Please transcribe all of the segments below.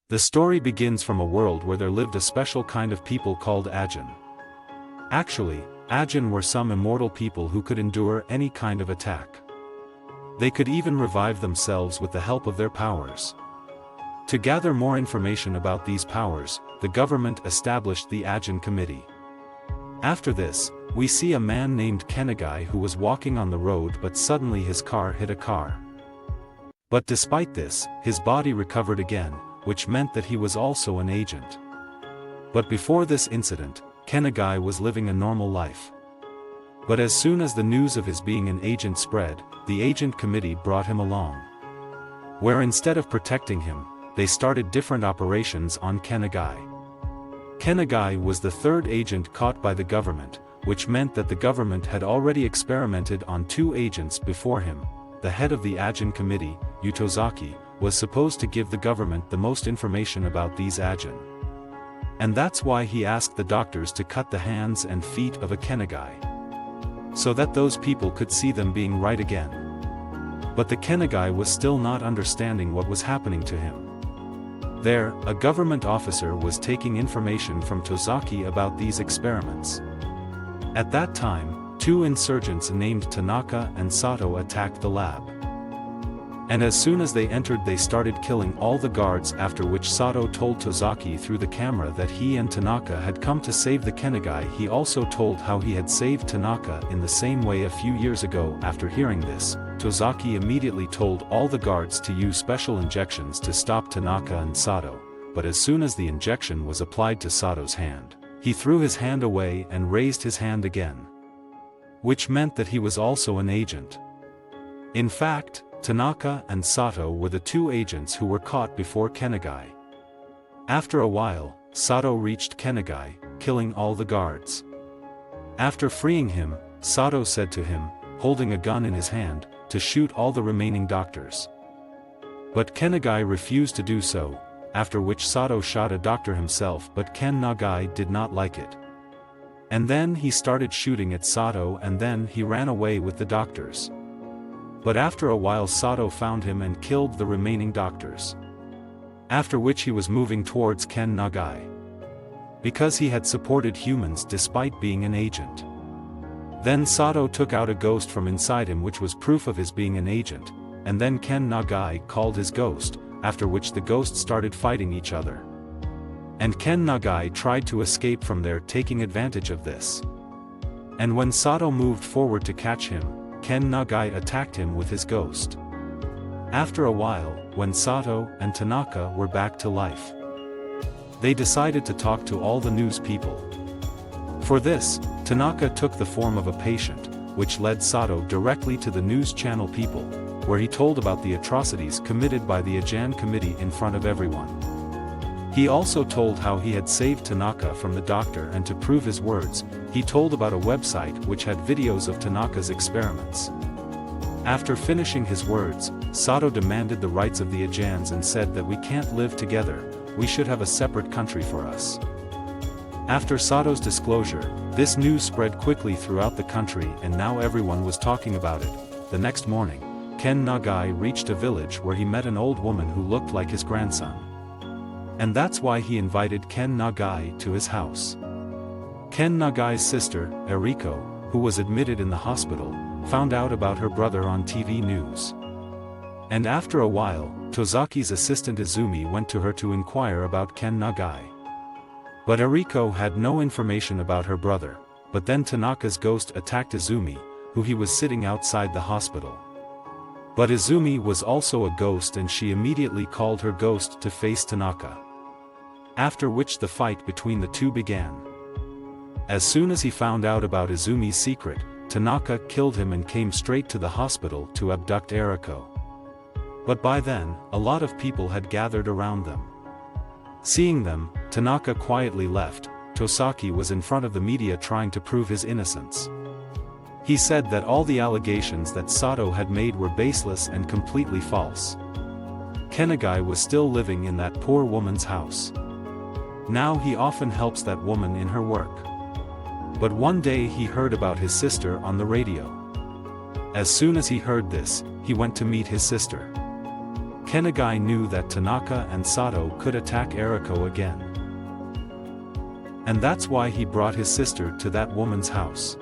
The story begins from a world where there lived a special kind of people called Ajin. Actually, Ajin were some immortal people who could endure any kind of attack. They could even revive themselves with the help of their powers. To gather more information about these powers, the government established the Ajin Committee. After this, we see a man named Kenagai who was walking on the road, but suddenly his car hit a car. But despite this, his body recovered again, which meant that he was also an agent. But before this incident, Kenagai was living a normal life. But as soon as the news of his being an agent spread, the agent committee brought him along. Where instead of protecting him, they started different operations on Kenagai. Kenagai was the third agent caught by the government, which meant that the government had already experimented on 2 agents before him. The head of the Ajin committee, Utozaki, was supposed to give the government the most information about these Ajin. And that's why he asked the doctors to cut the hands and feet of a Kenagai, so that those people could see them being right again. But the Kenagai was still not understanding what was happening to him. There, a government officer was taking information from Tozaki about these experiments. At that time, 2 insurgents named Tanaka and Sato attacked the lab. And as soon as they entered, they started killing all the guards, after which Sato told Tozaki through the camera that he and Tanaka had come to save the Kenagai. He also told how he had saved Tanaka in the same way a few years ago. After hearing this, Tozaki immediately told all the guards to use special injections to stop Tanaka and Sato, but as soon as the injection was applied to Sato's hand, he threw his hand away and raised his hand again, which meant that he was also an agent. In fact, Tanaka and Sato were the 2 agents who were caught before Kenagai. After a while, Sato reached Kenagai, killing all the guards. After freeing him, Sato said to him, holding a gun in his hand, to shoot all the remaining doctors. But Kenagai refused to do so, after which Sato shot a doctor himself, but Kenagai did not like it. And then he started shooting at Sato, and then he ran away with the doctors. But after a while Sato found him and killed the remaining doctors. After which he was moving towards Kenagai, because he had supported humans despite being an agent. Then Sato took out a ghost from inside him, which was proof of his being an agent, and then Kenagai called his ghost, after which the ghosts started fighting each other. And Kenagai tried to escape from there, taking advantage of this. And when Sato moved forward to catch him, Kenagai attacked him with his ghost. After a while, when Sato and Tanaka were back to life, they decided to talk to all the news people. For this, Tanaka took the form of a patient, which led Sato directly to the news channel people, where he told about the atrocities committed by the Ajin committee in front of everyone. He also told how he had saved Tanaka from the doctor, and to prove his words, he told about a website which had videos of Tanaka's experiments. After finishing his words, Sato demanded the rights of the Ajins and said that we can't live together, we should have a separate country for us. After Sato's disclosure, this news spread quickly throughout the country, and now everyone was talking about it. The next morning, Kenagai reached a village where he met an old woman who looked like his grandson. And that's why he invited Kenagai to his house. Kenagai's sister, Eriko, who was admitted in the hospital, found out about her brother on TV news. And after a while, Tozaki's assistant Izumi went to her to inquire about Kenagai. But Eriko had no information about her brother, but then Tanaka's ghost attacked Izumi, who he was sitting outside the hospital. But Izumi was also a ghost, and she immediately called her ghost to face Tanaka. After which the fight between the 2 began. As soon as he found out about Izumi's secret, Tanaka killed him and came straight to the hospital to abduct Eriko. But by then, a lot of people had gathered around them. Seeing them, Tanaka quietly left. Tosaki was in front of the media trying to prove his innocence. He said that all the allegations that Sato had made were baseless and completely false. Kenagai was still living in that poor woman's house. Now he often helps that woman in her work. But one day he heard about his sister on the radio. As soon as he heard this, he went to meet his sister. Kenagai knew that Tanaka and Sato could attack Eriko again. And that's why he brought his sister to that woman's house.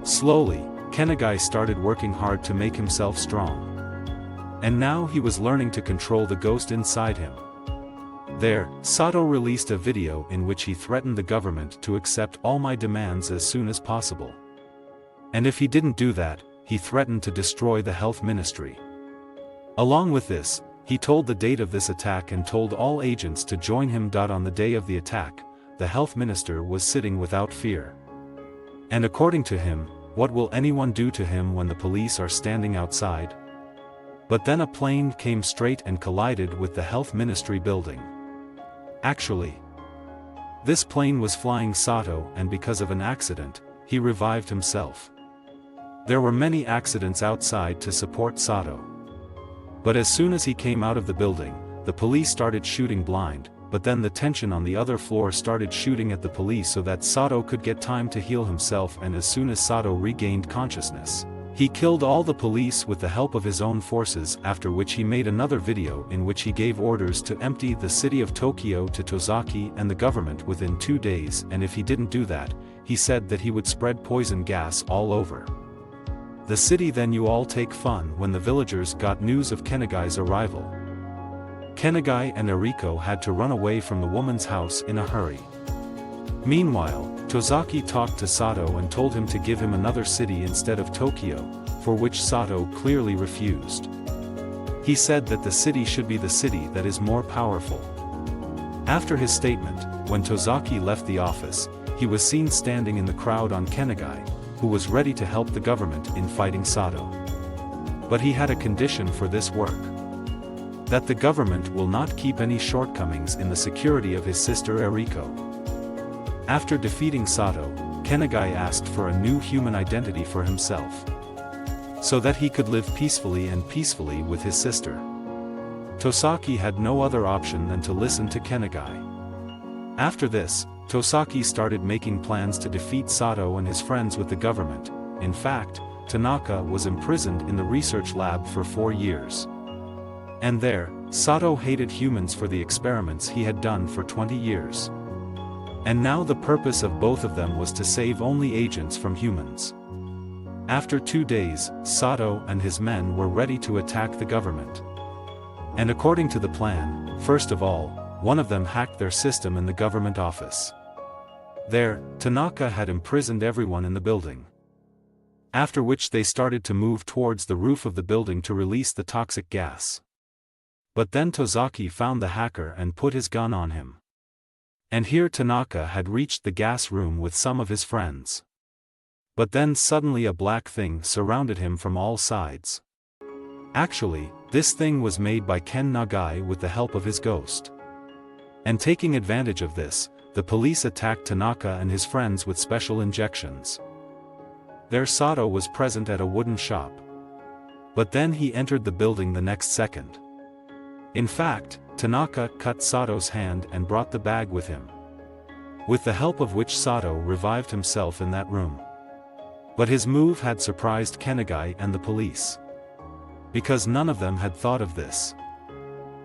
Slowly, Kenagai started working hard to make himself strong. And now he was learning to control the ghost inside him. There, Sato released a video in which he threatened the government to accept all my demands as soon as possible. And if he didn't do that, he threatened to destroy the health ministry. Along with this, he told the date of this attack and told all agents to join him. On the day of the attack, the health minister was sitting without fear. And according to him, what will anyone do to him when the police are standing outside? But then a plane came straight and collided with the health ministry building. Actually, this plane was flying Sato, and because of an accident, he revived himself. There were many accidents outside to support Sato. But as soon as he came out of the building, the police started shooting blind, but then the tension on the other floor started shooting at the police so that Sato could get time to heal himself, and as soon as Sato regained consciousness, he killed all the police with the help of his own forces, after which he made another video in which he gave orders to empty the city of Tokyo to Tozaki and the government within 2 days, and if he didn't do that, he said that he would spread poison gas all over the city. Then you all take fun when the villagers got news of Kenagai's arrival. Kenagai and Eriko had to run away from the woman's house in a hurry. Meanwhile, Tozaki talked to Sato and told him to give him another city instead of Tokyo, for which Sato clearly refused. He said that the city should be the city that is more powerful. After his statement, when Tozaki left the office, he was seen standing in the crowd on Kenagai, who was ready to help the government in fighting Sato. But he had a condition for this work: that the government will not keep any shortcomings in the security of his sister Eriko. After defeating Sato, Kenagai asked for a new human identity for himself, so that he could live peacefully with his sister. Tosaki had no other option than to listen to Kenagai. After this, Tosaki started making plans to defeat Sato and his friends with the government. In fact, Tanaka was imprisoned in the research lab for 4 years. And there, Sato hated humans for the experiments he had done for 20 years. And now the purpose of both of them was to save only agents from humans. After 2 days, Sato and his men were ready to attack the government. And according to the plan, first of all, one of them hacked their system in the government office. There, Tanaka had imprisoned everyone in the building. After which they started to move towards the roof of the building to release the toxic gas. But then Tozaki found the hacker and put his gun on him. And here Tanaka had reached the gas room with some of his friends. But then suddenly a black thing surrounded him from all sides. Actually, this thing was made by Ken Nagai with the help of his ghost. And taking advantage of this, the police attacked Tanaka and his friends with special injections. There Sato was present at a wooden shop. But then he entered the building the next second. In fact, Tanaka cut Sato's hand and brought the bag with him, with the help of which Sato revived himself in that room. But his move had surprised Kenagai and the police, because none of them had thought of this.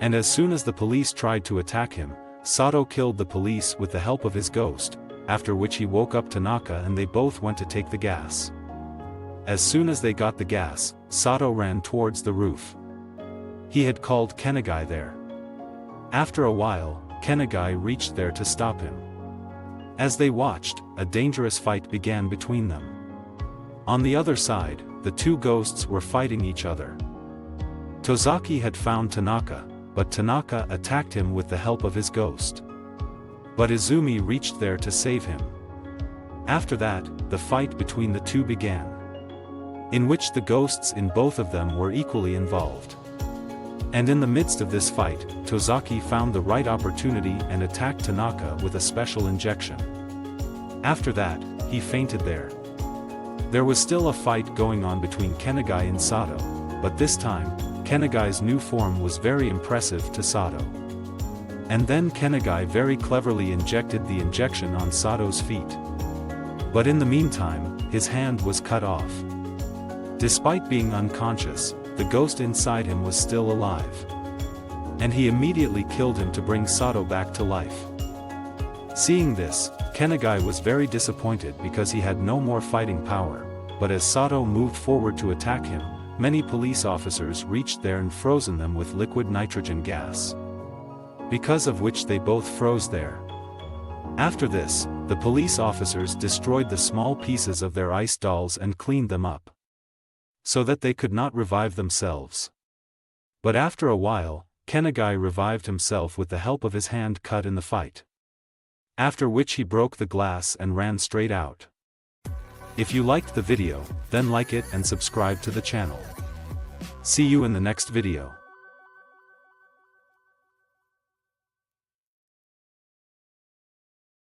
And as soon as the police tried to attack him, Sato killed the police with the help of his ghost, after which he woke up Tanaka and they both went to take the gas. As soon as they got the gas, Sato ran towards the roof. He had called Kenagai there. After a while, Kenagai reached there to stop him. As they watched, a dangerous fight began between them. On the other side, the two ghosts were fighting each other. Tozaki had found Tanaka, but Tanaka attacked him with the help of his ghost. But Izumi reached there to save him. After that, the fight between the two began, in which the ghosts in both of them were equally involved. And in the midst of this fight, Tozaki found the right opportunity and attacked Tanaka with a special injection. After that, he fainted there. There was still a fight going on between Kenagai and Sato, but this time, Kenagai's new form was very impressive to Sato. And then Kenagai very cleverly injected the injection on Sato's feet. But in the meantime, his hand was cut off. Despite being unconscious, the ghost inside him was still alive. and he immediately killed him to bring Sato back to life. Seeing this, Kenagai was very disappointed because he had no more fighting power, but as Sato moved forward to attack him, many police officers reached there and frozen them with liquid nitrogen gas, because of which they both froze there. After this, the police officers destroyed the small pieces of their ice dolls and cleaned them up, so that they could not revive themselves. But after a while, Kenagai revived himself with the help of his hand cut in the fight. After which he broke the glass and ran straight out. If you liked the video, then like it and subscribe to the channel. See you in the next video.